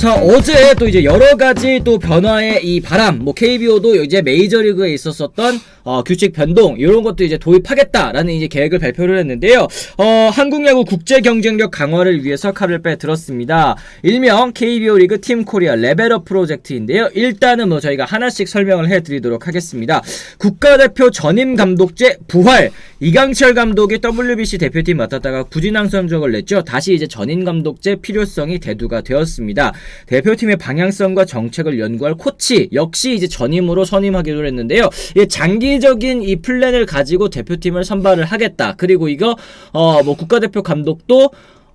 자, 어제 또 이제 여러 가지 또 변화의 이 바람, 뭐 KBO도 이제 메이저리그에 있었었던 규칙 변동 이런 것도 이제 도입하겠다라는 이제 계획을 발표를 했는데요. 한국 야구 국제 경쟁력 강화를 위해서 칼을 빼들었습니다. 일명 KBO 리그 팀 코리아 레벨업 프로젝트인데요. 일단은 뭐 저희가 하나씩 설명을 해드리도록 하겠습니다. 국가대표 전임 감독제 부활. 이강철 감독이 WBC 대표팀 맡았다가 부진항 성적을 냈죠. 다시 이제 전임 감독제 필요성이 대두가 되었습니다. 대표팀의 방향성과 정책을 연구할 코치 역시 이제 전임으로 선임하기로 했는데요. 장기적인 이 플랜을 가지고 대표팀을 선발을 하겠다. 그리고 이거 뭐 국가대표 감독도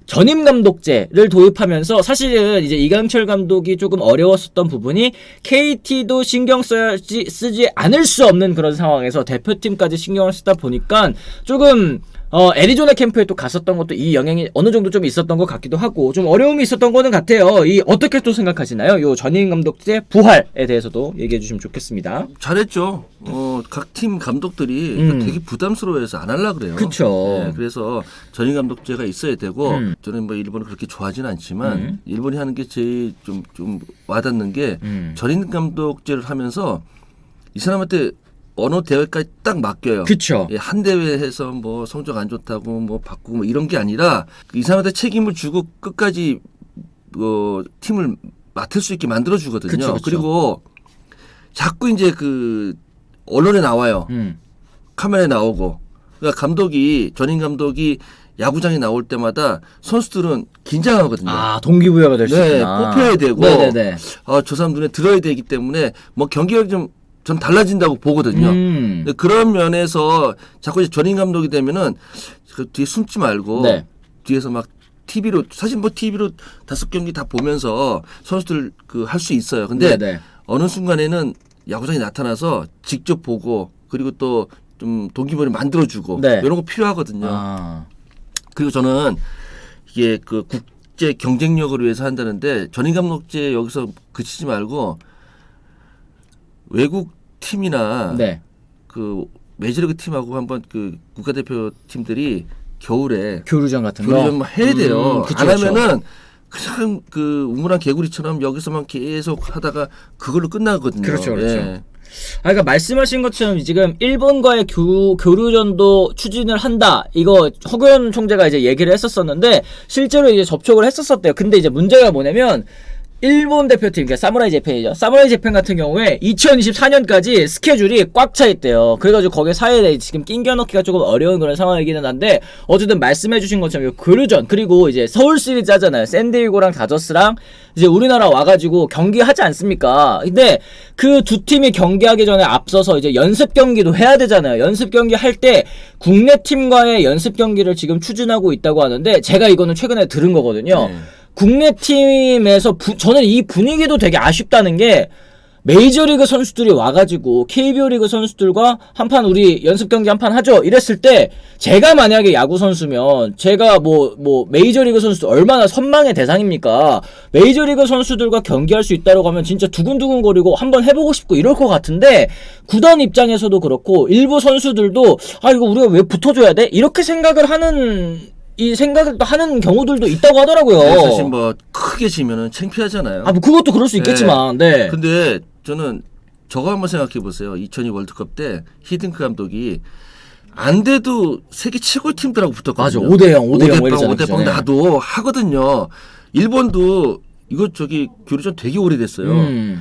전임 감독제를 도입하면서 사실은 이제 이강철 감독이 조금 어려웠었던 부분이 KT도 신경 쓰지 않을 수 없는 그런 상황에서 대표팀까지 신경을 쓰다 보니까 조금 애리조나 캠프에 또 갔었던 것도 이 영향이 어느 정도 좀 있었던 것 같기도 하고 좀 어려움이 있었던 거는 같아요. 이 어떻게 또 생각하시나요? 요 전임 감독제 부활에 대해서도 얘기해 주시면 좋겠습니다. 잘했죠. 각 팀 감독들이 되게 부담스러워해서 안 하려고 그래요. 그쵸. 네, 그래서 전임 감독제가 있어야 되고 저는 뭐 일본을 그렇게 좋아하지는 않지만 일본이 하는 게 제일 좀 와닿는 게 전임 감독제를 하면서 이 사람한테 어느 대회까지 딱 맡겨요. 그쵸. 예, 한 대회에서 뭐 성적 안 좋다고 뭐 바꾸고 뭐 이런 게 아니라 이 사람한테 책임을 주고 끝까지 팀을 맡을 수 있게 만들어 주거든요. 그쵸, 그쵸. 그리고 자꾸 이제 그 언론에 나와요. 카메라에 나오고. 그러니까 전임 감독이 야구장에 나올 때마다 선수들은 긴장하거든요. 동기부여가 될 수 네, 있구나. 뽑혀야 되고. 네네네. 저 사람 눈에 들어야 되기 때문에 뭐 경기력이 좀 달라진다고 보거든요. 그런 면에서 자꾸 이제 전임 감독이 되면은 그 뒤에 숨지 말고 네. 뒤에서 막 TV로 사실 뭐 TV로 5경기 다 보면서 선수들 그 할 수 있어요. 근데 네네. 어느 순간에는 야구장에 나타나서 직접 보고 그리고 또 좀 동기부여를 만들어주고 네. 이런 거 필요하거든요. 그리고 저는 이게 그 국제 경쟁력을 위해서 한다는데 전임 감독제 여기서 그치지 말고 외국 팀이나 네. 그 메이저리그 팀하고 한번 그 국가대표 팀들이 겨울에 교류전 같은 거. 교류전 해야 돼요. 그쵸, 안 그쵸. 하면은 그냥 그 우물한 개구리처럼 여기서만 계속 하다가 그걸로 끝나거든요. 그렇죠, 그렇죠. 예. 그러니까 말씀하신 것처럼 지금 일본과의 교류전도 추진을 한다. 이거 허구현 총재가 이제 얘기를 했었었는데 실제로 이제 접촉을 했었었대요. 근데 이제 문제가 뭐냐면 일본 대표팀, 그러니까 사무라이 재팬이죠. 사무라이 재팬 같은 경우에 2024년까지 스케줄이 꽉 차 있대요. 그래가지고 거기에 사이에 지금 낑겨 넣기가 조금 어려운 그런 상황이기는 한데 어쨌든 말씀해주신 것처럼 교류전 그리고 이제 서울 시리즈 하잖아요. 샌디에이고랑 다저스랑 이제 우리나라 와가지고 경기하지 않습니까? 근데 그 두 팀이 경기하기 전에 앞서서 이제 연습 경기도 해야 되잖아요. 연습 경기 할 때 국내 팀과의 연습 경기를 지금 추진하고 있다고 하는데 제가 이거는 최근에 들은 거거든요. 국내 팀에서 저는 이 분위기도 되게 아쉽다는 게 메이저리그 선수들이 와가지고 KBO 리그 선수들과 한판 우리 연습 경기 한판 하죠 이랬을 때 제가 만약에 야구 선수면 제가 뭐 메이저리그 선수들 얼마나 선망의 대상입니까? 메이저리그 선수들과 경기할 수 있다고 하면 진짜 두근두근거리고 한번 해보고 싶고 이럴 것 같은데 구단 입장에서도 그렇고 일부 선수들도 이거 우리가 왜 붙어줘야 돼? 이렇게 생각을 하는 이 생각을 또 하는 경우들도 있다고 하더라고요. 네, 사실 뭐 크게 지면은 창피하잖아요. 뭐 그것도 그럴 수 있겠지만, 네. 근데 저는 저거 한번 생각해 보세요. 2002 월드컵 때 히딩크 감독이 안 돼도 세계 최고의 팀들하고 붙었거든요. 맞아. 5대0 5대0 나도 하거든요. 일본도 이거 교류전 되게 오래됐어요.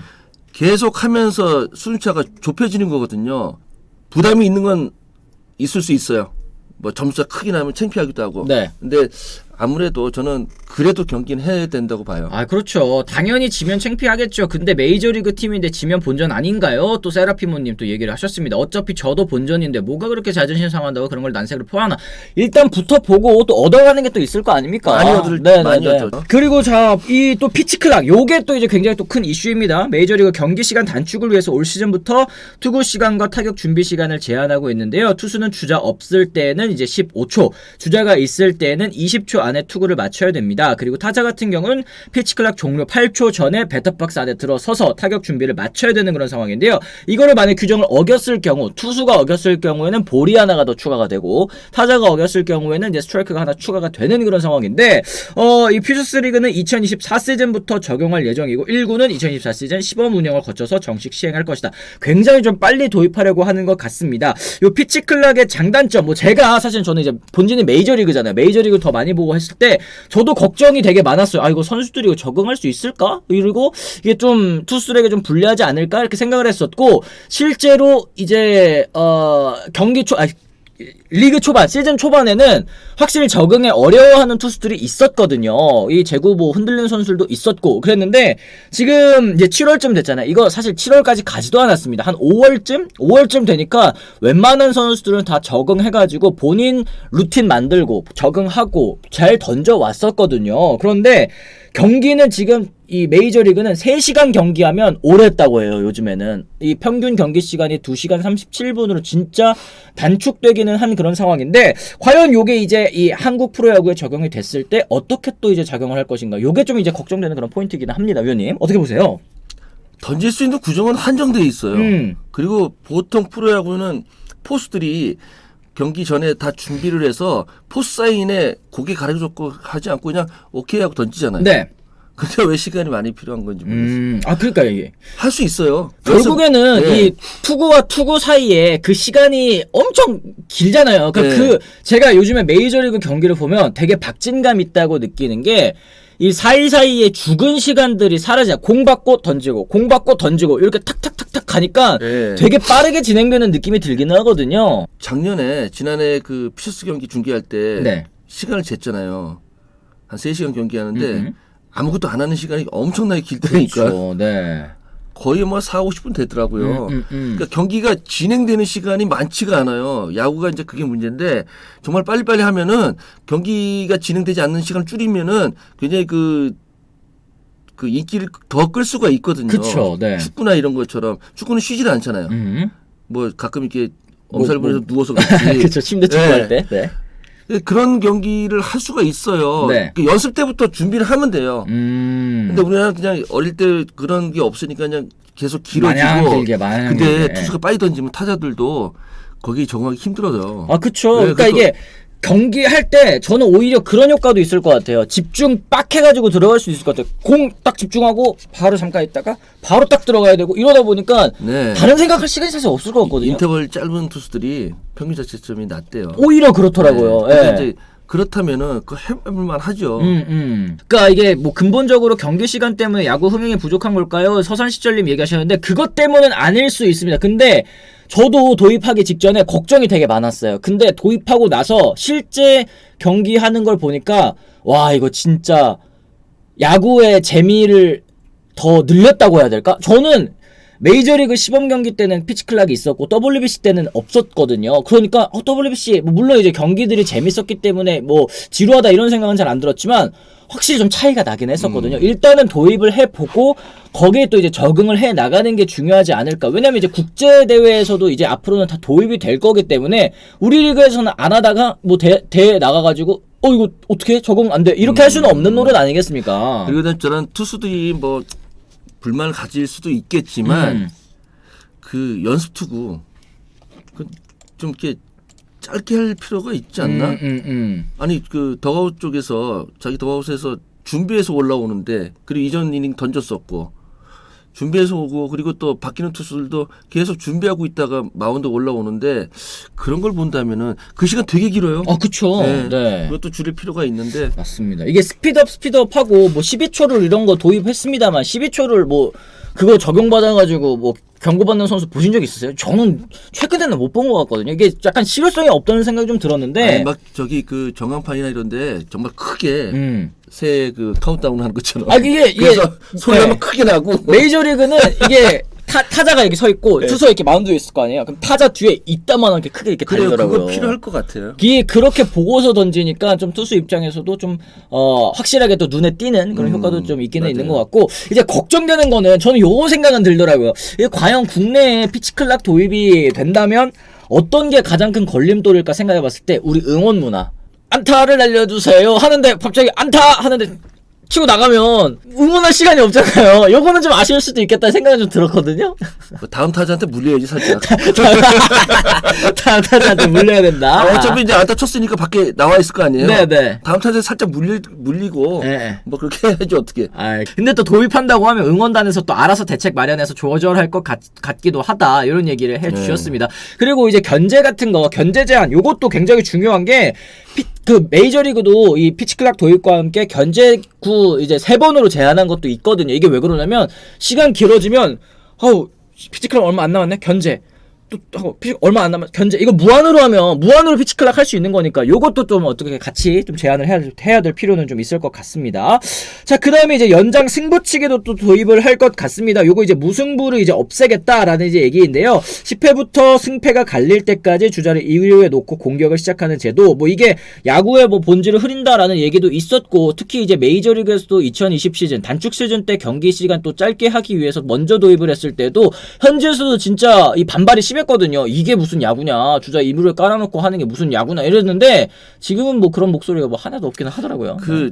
계속 하면서 순차가 좁혀지는 거거든요. 부담이 있는 건 있을 수 있어요. 뭐 점수가 크게 나면 창피하기도 하고. 네. 근데 아무래도 저는 그래도 경기는 해야 된다고 봐요. 그렇죠. 당연히 지면 창피하겠죠. 근데 메이저리그 팀인데 지면 본전 아닌가요? 또 세라피모님 또 얘기를 하셨습니다. 어차피 저도 본전인데 뭐가 그렇게 자존심 상한다고 그런 걸 난색으로 포하나. 일단 붙어보고 또 얻어가는 게 또 있을 거 아닙니까? 많이 얻죠. 그리고 이 또 피치클락 요게 또 이제 굉장히 또 큰 이슈입니다. 메이저리그 경기 시간 단축을 위해서 올 시즌부터 투구 시간과 타격 준비 시간을 제한하고 있는데요. 투수는 주자 없을 때는 이제 15초, 주자가 있을 때는 20초 안에 투구를 맞춰야 됩니다. 그리고 타자 같은 경우는 피치 클락 종료 8초 전에 배터박스 안에 들어서서 타격 준비를 맞춰야 되는 그런 상황인데요. 이거를 만약 규정을 어겼을 경우, 투수가 어겼을 경우에는 볼이 하나가 더 추가가 되고, 타자가 어겼을 경우에는 이제 스트라이크가 하나 추가가 되는 그런 상황인데, 이 퓨처스 리그는 2024 시즌부터 적용할 예정이고 1구는 2024 시즌 시범 운영을 거쳐서 정식 시행할 것이다. 굉장히 좀 빨리 도입하려고 하는 것 같습니다. 요 피치 클락의 장단점, 뭐 제가 사실 저는 이제 본진이 메이저리그잖아요. 메이저리그 더 많이 보고 했을 때 저도 걱정이 되게 많았어요. 아, 이거 선수들이 이거 적응할 수 있을까? 그리고 이게 좀 투수들에게 좀 불리하지 않을까? 이렇게 생각을 했었고, 실제로 이제 리그 초반, 시즌 초반에는 확실히 적응에 어려워하는 투수들이 있었거든요. 이 제구 뭐 흔들리는 선수들도 있었고 그랬는데, 지금 이제 7월쯤 됐잖아요. 이거 사실 7월까지 가지도 않았습니다. 한 5월쯤 되니까 웬만한 선수들은 다 적응해가지고 본인 루틴 만들고 적응하고 잘 던져왔었거든요. 그런데 경기는 지금 이 메이저리그는 3시간 경기하면 오랬다고 해요. 요즘에는 이 평균 경기 시간이 2시간 37분으로 진짜 단축되기는 한 그런 상황인데, 과연 요게 이제 이 한국 프로야구에 적용이 됐을 때 어떻게 또 이제 작용을 할 것인가, 요게 좀 이제 걱정되는 그런 포인트이긴 합니다. 위원님 어떻게 보세요? 던질 수 있는 구종은 한정되어 있어요. 그리고 보통 프로야구는 포수들이 경기 전에 다 준비를 해서 포수 사인에 고개 가려줬고 하지 않고 그냥 오케이 하고 던지잖아요. 네. 근데 왜 시간이 많이 필요한 건지 모르겠어요. 그러니까 이게 할 수 있어요. 결국에는 네. 이 투구와 투구 사이에 그 시간이 엄청 길잖아요. 그러니까 네. 제가 요즘에 메이저리그 경기를 보면 되게 박진감 있다고 느끼는 게, 이 사이사이에 죽은 시간들이 사라져. 공 받고 던지고 이렇게 탁탁탁탁 가니까 네. 되게 빠르게 진행되는 느낌이 들기는 하거든요. 지난해 그 피셔스 경기 중계할 때 네. 시간을 쟀잖아요. 한 3시간 경기하는데 아무것도 안 하는 시간이 엄청나게 길다니까. 그렇죠. 네. 거의 뭐 4, 50분 되더라고요. 그러니까 경기가 진행되는 시간이 많지가 않아요. 야구가 이제 그게 문제인데, 정말 빨리빨리 하면은 경기가 진행되지 않는 시간을 줄이면은 굉장히 그 인기를 더 끌 수가 있거든요. 그쵸, 네. 축구나 이런 것처럼. 축구는 쉬질 않잖아요. 뭐 가끔 이렇게 엄살부려서 뭐. 누워서 그렇지. 그렇죠. 침대 축구할 때. 네. 그런 경기를 할 수가 있어요. 네. 그 연습 때부터 준비를 하면 돼요. 근데 우리나라는 그냥 어릴 때 그런 게 없으니까 그냥 계속 길어지고. 마냥 근데 길게. 투수가 빨리 던지면 타자들도 거기 적응하기 힘들어져요. 아, 그쵸. 네, 그러니까 이게 경기할 때 저는 오히려 그런 효과도 있을 것 같아요. 집중 빡 해가지고 들어갈 수 있을 것 같아요. 공 딱 집중하고 바로 잠깐 있다가 바로 딱 들어가야 되고, 이러다 보니까 네. 다른 생각할 시간이 사실 없을 것 같거든요. 인터벌 짧은 투수들이 평균 자책점이 낮대요. 오히려 그렇더라고요. 네. 예. 근데 이제 그렇다면은 그 해볼만 하죠. 그러니까 이게 뭐 근본적으로 경기 시간 때문에 야구 흥행이 부족한 걸까요? 서산시절님 얘기하셨는데 그것 때문은 아닐 수 있습니다. 근데 저도 도입하기 직전에 걱정이 되게 많았어요. 근데 도입하고 나서 실제 경기하는 걸 보니까, 와, 이거 진짜 야구의 재미를 더 늘렸다고 해야 될까? 저는 메이저리그 시범 경기 때는 피치클락이 있었고 WBC 때는 없었거든요. 그러니까 WBC 뭐 물론 이제 경기들이 재밌었기 때문에 뭐 지루하다 이런 생각은 잘 안 들었지만 확실히 좀 차이가 나긴 했었거든요. 일단은 도입을 해보고 거기에 또 이제 적응을 해 나가는 게 중요하지 않을까. 왜냐면 이제 국제 대회에서도 이제 앞으로는 다 도입이 될 거기 때문에 우리 리그에서는 안 하다가 뭐 대회 나가가지고 이거 어떻게 적응 안 돼 이렇게 할 수는 없는 노릇 아니겠습니까? 그리고 저는 투수들이 뭐 불만을 가질 수도 있겠지만 그 연습 투구 좀 이렇게 짧게 할 필요가 있지 않나? 아니 그 더가웃 쪽에서 자기 더가웃에서 준비해서 올라오는데, 그리고 이전 이닝 던졌었고 준비해서 오고, 그리고 또 바뀌는 투수들도 계속 준비하고 있다가 마운드 올라오는데, 그런 걸 본다면은 그 시간 되게 길어요. 그쵸. 네. 그것도 줄일 필요가 있는데. 맞습니다. 이게 스피드업 하고 뭐 12초를 이런 거 도입했습니다만 12초를 뭐 그거 적용받아가지고 뭐 경고받는 선수 보신 적 있으세요? 저는 최근에는 못 본 것 같거든요. 이게 약간 실효성이 없다는 생각이 좀 들었는데. 아니, 막 저기 그 전광판이나 이런데 정말 크게 새 그 카운트다운 하는 것처럼. 이게 그래서 소리 네. 한번 크게 나고. 메이저리그는 이게 타자가 이렇게 서 있고 투수가 이렇게 마운드에 있을 거 아니에요. 그럼 타자 뒤에 이따만하게 크게 이렇게 그래요. 달리더라고요. 그거 필요할 것 같아요. 이게 그렇게 보고서 던지니까 좀 투수 입장에서도 좀 확실하게 또 눈에 띄는 그런 효과도 좀 있기는 있는 것 같고, 이제 걱정되는 거는 저는 요 생각은 들더라고요. 이게 과연 국내에 피치클락 도입이 된다면 어떤 게 가장 큰 걸림돌일까 생각해봤을 때 우리 응원 문화. 안타를 날려주세요 하는데 갑자기 안타 하는데 치고 나가면 응원할 시간이 없잖아요. 요거는 좀 아쉬울 수도 있겠다 생각이 좀 들었거든요. 다음 타자한테 물려야지 살짝. 다음 타자한테 물려야 된다. 어차피 이제 안타 쳤으니까 밖에 나와 있을 거 아니에요. 네네. 다음 타자에 살짝 물리고 네. 뭐 그렇게 해야지 어떻게. 근데 또 도입한다고 하면 응원단에서 또 알아서 대책 마련해서 조절할 것 같기도 하다 이런 얘기를 해주셨습니다. 그리고 이제 견제 같은 거 견제 제한 요것도 굉장히 중요한 게 그 메이저리그도 이 피치클락 도입과 함께 견제구 이제 3번으로 제한한 것도 있거든요. 이게 왜 그러냐면 시간 길어지면 피치클락 얼마 안 남았네 견제 또 하고 얼마 안 남았 견제 이거 무한으로 하면 무한으로 피치클락 할 수 있는 거니까 요것도 좀 어떻게 같이 좀 제한을 해야 될 필요는 좀 있을 것 같습니다. 자, 그다음에 이제 연장 승부치기도 또 도입을 할 것 같습니다. 요거 이제 무승부를 이제 없애겠다라는 이제 얘기인데요. 10회부터 승패가 갈릴 때까지 주자를 2루에 놓고 공격을 시작하는 제도. 뭐 이게 야구의 뭐 본질을 흐린다라는 얘기도 있었고 특히 이제 메이저리그에서도 2020 시즌 단축 시즌 때 경기 시간 또 짧게 하기 위해서 먼저 도입을 했을 때도 현지에서도 진짜 이 반발이 심했거든요. 이게 무슨 야구냐. 주자 2루를 깔아놓고 하는 게 무슨 야구냐 이랬는데 지금은 뭐 그런 목소리가 뭐 하나도 없기는 하더라고요. 그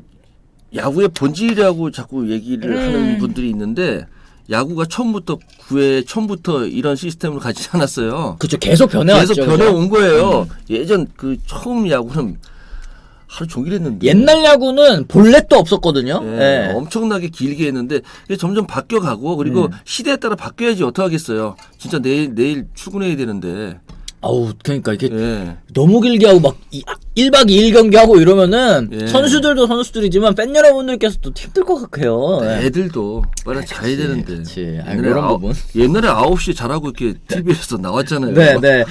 야구의 본질이라고 자꾸 얘기를 하는 분들이 있는데 야구가 처음부터 9회 처음부터 이런 시스템을 가지지 않았어요. 그렇죠. 계속 변해왔죠. 계속 변해온 거예요. 예전 그 처음 야구는 하루 종일 했는데 옛날 야구는 볼넷도 없었거든요. 예, 엄청나게 길게 했는데 이게 점점 바뀌어가고 그리고 시대에 따라 바뀌어야지 어떡하겠어요. 진짜 내일 출근해야 되는데. 아우 그러니까 이게 예. 너무 길게 하고 막 1박 2일 경기하고 이러면은 예. 선수들도 선수들이지만 팬 여러분들께서도 힘들 것 같아요. 애들도 빨리 자야 되는데. 그렇지. 그런 부분. 옛날에 9시에 잘하고 이렇게 TV에서 나왔잖아요. 네.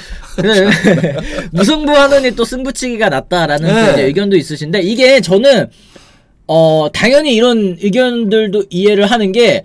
무승부하느니 또 승부치기가 낫다라는 또 이제 의견도 있으신데 이게 저는 당연히 이런 의견들도 이해를 하는 게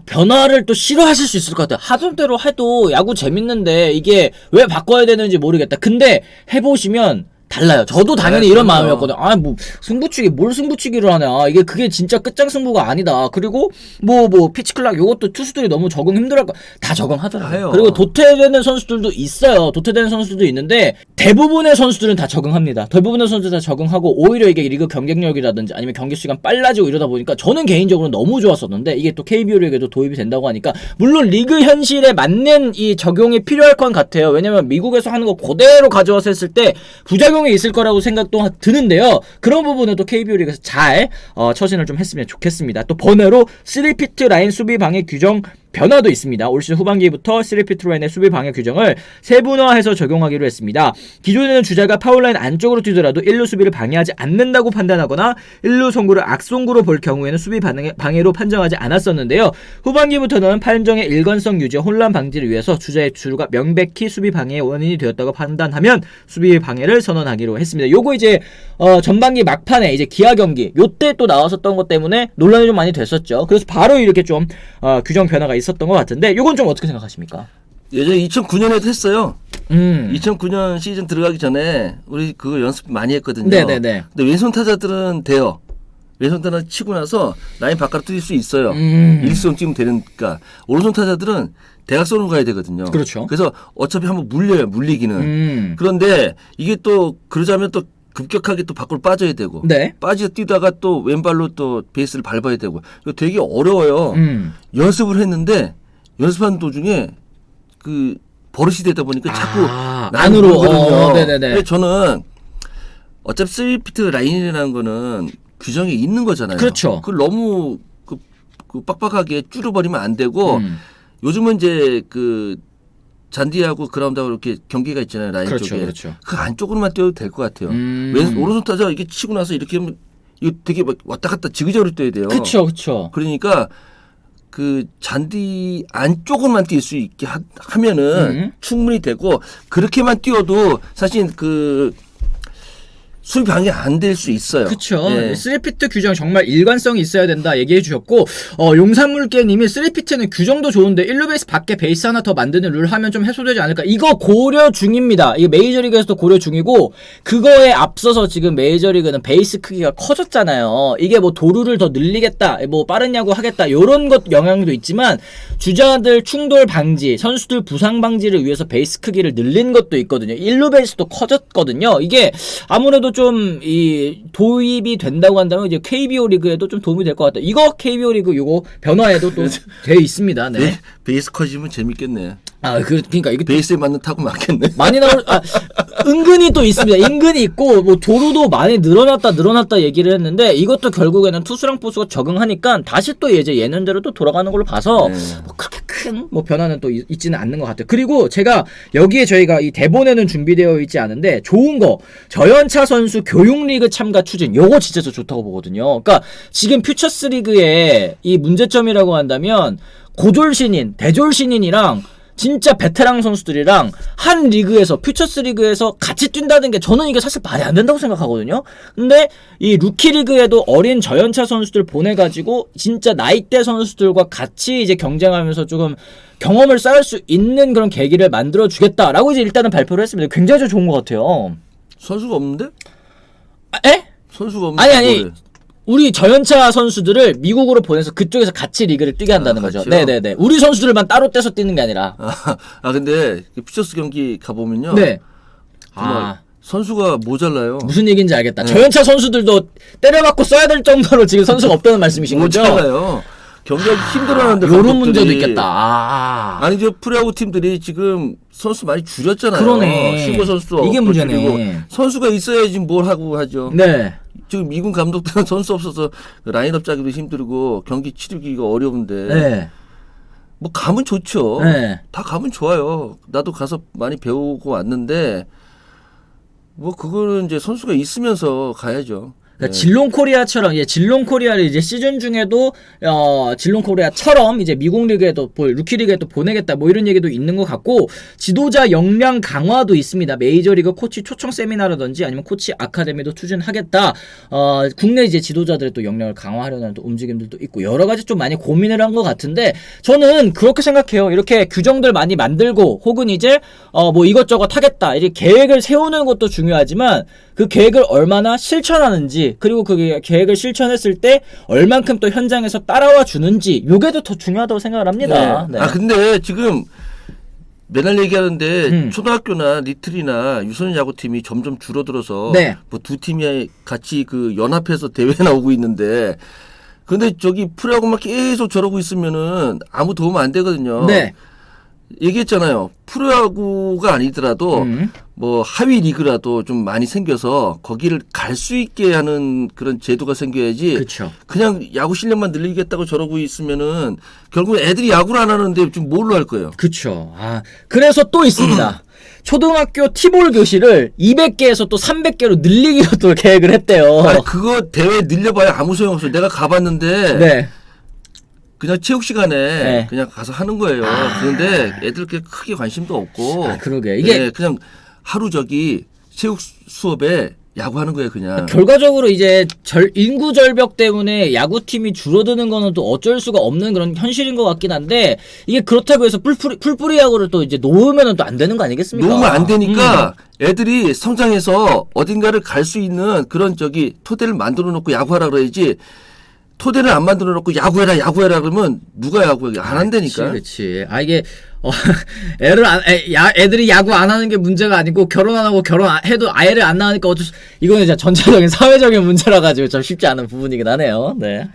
변화를 또 싫어하실 수 있을 것 같아요. 하던 대로 해도 야구 재밌는데 이게 왜 바꿔야 되는지 모르겠다. 근데 해보시면 달라요. 저도 당연히 이런 마음이었거든요. 뭐 승부치기 뭘 승부치기를 하냐. 이게 그게 진짜 끝장 승부가 아니다. 그리고 뭐 피치클락 요것도 투수들이 너무 적응 힘들할 거 다 적응하더라고요. 그리고 도태되는 선수들도 있어요. 도태되는 선수들도 있는데 대부분의 선수들은 다 적응합니다. 대부분의 선수들 다 적응하고 오히려 이게 리그 경쟁력이라든지 아니면 경기 시간 빨라지고 이러다 보니까 저는 개인적으로 너무 좋았었는데 이게 또 KBO 리그에도 도입이 된다고 하니까 물론 리그 현실에 맞는 이 적용이 필요할 것 같아요. 왜냐면 미국에서 하는 거 그대로 가져와서 했을 때 부작용이 있을 거라고 생각도 드는데요. 그런 부분은 또 KBO 리그에서 잘 처신을 좀 했으면 좋겠습니다. 또 번외로 3피트 라인 수비 방해 규정 변화도 있습니다. 올 시즌 후반기부터 3피트 라인의 수비 방해 규정을 세분화해서 적용하기로 했습니다. 기존에는 주자가 파울라인 안쪽으로 뛰더라도 1루 수비를 방해하지 않는다고 판단하거나 1루 송구를 악송구로 볼 경우에는 수비 방해로 판정하지 않았었는데요. 후반기부터는 판정의 일관성 유지와 혼란 방지를 위해서 주자의 주루가 명백히 수비 방해의 원인이 되었다고 판단하면 수비 방해를 선언하기로 했습니다. 요거 이제 전반기 막판에 이제 기아 경기 요때 또 나왔었던 것 때문에 논란이 좀 많이 됐었죠. 그래서 바로 이렇게 좀 규정 변화가 있었던 것 같은데 요건 좀 어떻게 생각하십니까? 예전에 2009년에도 했어요. 2009년 시즌 들어가기 전에 우리 그거 연습 많이 했거든요. 네네네. 근데 왼손 타자들은 돼요. 왼손 타자 치고 나서 라인 바깥으로 뛸 수 있어요. 일수성 뛰면 되니까. 오른손 타자들은 대각선으로 가야 되거든요. 그렇죠. 그래서 어차피 한번 물리기는. 그런데 이게 또 그러자면 또 급격하게 또 밖으로 빠져야 되고 빠져 뛰다가 또 왼발로 또 베이스를 밟아야 되고 이거 되게 어려워요. 연습을 했는데 연습하는 도중에 그 버릇이 되다 보니까 자꾸 안으로 네네네. 저는 어차피 3피트 라인이라는 거는 규정이 있는 거잖아요. 그렇죠. 그걸 너무 그 빡빡하게 줄여버리면 안 되고 요즘은 이제 그 잔디하고 그라운드하고 이렇게 경계가 있잖아요. 라인 쪽에. 그렇죠. 그 안쪽으로만 뛰어도 될 것 같아요. 오른손 타자 이게 치고 나서 이렇게 하면 이거 되게 막 왔다 갔다 지그재그로 뛰어야 돼요. 그렇죠. 그러니까 그 잔디 안쪽으로만 뛸 수 있게 하면은 충분히 되고 그렇게만 뛰어도 사실 그 수입이 안 될 수 있어요. 그쵸. 예. 3피트 규정 정말 일관성이 있어야 된다 얘기해 주셨고, 용산물개님이 3피트는 규정도 좋은데 1루 베이스 밖에 베이스 하나 더 만드는 룰 하면 좀 해소되지 않을까. 이거 고려 중입니다. 이거 메이저리그에서도 고려 중이고, 그거에 앞서서 지금 메이저리그는 베이스 크기가 커졌잖아요. 이게 뭐 도루를 더 늘리겠다, 뭐 빠른 야구 하겠다, 요런 것 영향도 있지만, 주자들 충돌 방지, 선수들 부상 방지를 위해서 베이스 크기를 늘린 것도 있거든요. 1루 베이스도 커졌거든요. 이게 아무래도 좀 이 도입이 된다고 한다면 이제 KBO 리그에도 좀 도움이 될 것 같다. 이거 KBO 리그 요거 변화에도 또 돼 있습니다. 네. 베이스 커지면 재밌겠네. 그러니까 이게 베이스에 맞는 타구 많겠네. 많이 은근히 또 있습니다. 은근히 있고, 뭐 도루도 많이 늘어났다 얘기를 했는데, 이것도 결국에는 투수랑 포수가 적응하니까 다시 또 이제 예년대로 또 돌아가는 걸로 봐서 뭐 그렇게 큰 뭐 변화는 또 있지는 않는 것 같아요. 그리고 제가 여기에 저희가 이 대본에는 준비되어 있지 않은데, 좋은 거 저연차 선수 교육리그 참가 추진, 요거 진짜 저 좋다고 보거든요. 그러니까 지금 퓨처스 리그의 이 문제점이라고 한다면, 고졸 신인, 대졸 신인이랑 진짜 베테랑 선수들이랑 한 리그에서, 퓨처스 리그에서 같이 뛴다는 게 저는 이게 사실 말이 안 된다고 생각하거든요. 근데 이 루키 리그에도 어린 저연차 선수들 보내가지고 진짜 나이대 선수들과 같이 이제 경쟁하면서 조금 경험을 쌓을 수 있는 그런 계기를 만들어주겠다라고 이제 일단은 발표를 했습니다. 굉장히 좀 좋은 것 같아요. 선수가 없는데? 에? 선수가 없는데? 아니. 우리 저연차 선수들을 미국으로 보내서 그쪽에서 같이 리그를 뛰게 한다는 거죠. 같이요? 네네네. 우리 선수들만 따로 떼서 뛰는 게 아니라. 근데 퓨처스 경기 가보면요. 네. 선수가 모자라요. 무슨 얘기인지 알겠다. 네. 저연차 선수들도 때려맞고 써야 될 정도로 지금 선수가 없다는 말씀이신 거죠? 모자라요. 경기하기 힘들어하는데 요런 문제도 있겠다. 아니 저 프로야구 팀들이 지금 선수 많이 줄였잖아요. 그러네. 신고 선수도 이게 없고 문제네. 줄이고. 선수가 있어야지 뭘 하고 하죠. 네. 지금 미군 감독들은 선수 없어서 라인업 짜기도 힘들고 경기 치르기가 어려운데 네. 뭐 가면 좋죠. 네. 다 가면 좋아요. 나도 가서 많이 배우고 왔는데 뭐 그거는 이제 선수가 있으면서 가야죠. 그러니까 질롱 코리아처럼, 질롱 코리아를 이제 시즌 중에도 질롱 코리아처럼 이제 미국 리그에도 루키 리그에도 보내겠다 뭐 이런 얘기도 있는 것 같고, 지도자 역량 강화도 있습니다. 메이저리그 코치 초청 세미나라든지 아니면 코치 아카데미도 추진하겠다. 국내 이제 지도자들의 또 역량을 강화하려는 또 움직임들도 있고 여러 가지 좀 많이 고민을 한 것 같은데, 저는 그렇게 생각해요. 이렇게 규정들 많이 만들고 혹은 이제 뭐 이것저것 하겠다 이렇게 계획을 세우는 것도 중요하지만 그 계획을 얼마나 실천하는지, 그리고 그 계획을 실천했을 때 얼만큼 또 현장에서 따라와 주는지, 요게 더 중요하다고 생각을 합니다. 네. 네. 근데 지금 맨날 얘기하는데 초등학교나 리틀이나 유소년 야구팀이 점점 줄어들어서 네. 뭐 두 팀이 같이 그 연합해서 대회 나오고 있는데, 근데 저기 프로야구만 계속 저러고 있으면은 아무 도움 안 되거든요. 네. 얘기했잖아요. 프로야구가 아니더라도 뭐 하위 리그라도 좀 많이 생겨서 거기를 갈 수 있게 하는 그런 제도가 생겨야지. 그렇죠. 그냥 야구 실력만 늘리겠다고 저러고 있으면은 결국 애들이 야구를 안 하는데 좀 뭘로 할 거예요. 그렇죠. 그래서 또 있습니다. 초등학교 티볼 교실을 200개에서 또 300개로 늘리기로 또 계획을 했대요. 아니, 그거 대회 늘려봐야 아무 소용없어요. 내가 가봤는데 네. 그냥 체육 시간에 네. 그냥 가서 하는 거예요. 그런데 애들 크게 관심도 없고. 그러게. 이게 네, 그냥 하루 저기 체육 수업에 야구하는 거예요, 그냥. 결과적으로 이제 인구 절벽 때문에 야구팀이 줄어드는 거는 또 어쩔 수가 없는 그런 현실인 것 같긴 한데, 이게 그렇다고 해서 풀뿌리 야구를 또 이제 놓으면 또 안 되는 거 아니겠습니까? 놓으면 안 되니까 애들이 성장해서 어딘가를 갈 수 있는 그런 저기 토대를 만들어 놓고 야구하라 그래야지, 토대를 안 만들어 놓고 야구해라 그러면 누가 야구해? 안 한다니까. 그렇지. 이게 애들이 야구 안 하는 게 문제가 아니고, 결혼 안 하고 결혼해도 아이를 안 낳으니까 이거는 진짜 전체적인 사회적인 문제라 가지고 좀 쉽지 않은 부분이긴 하네요. 네.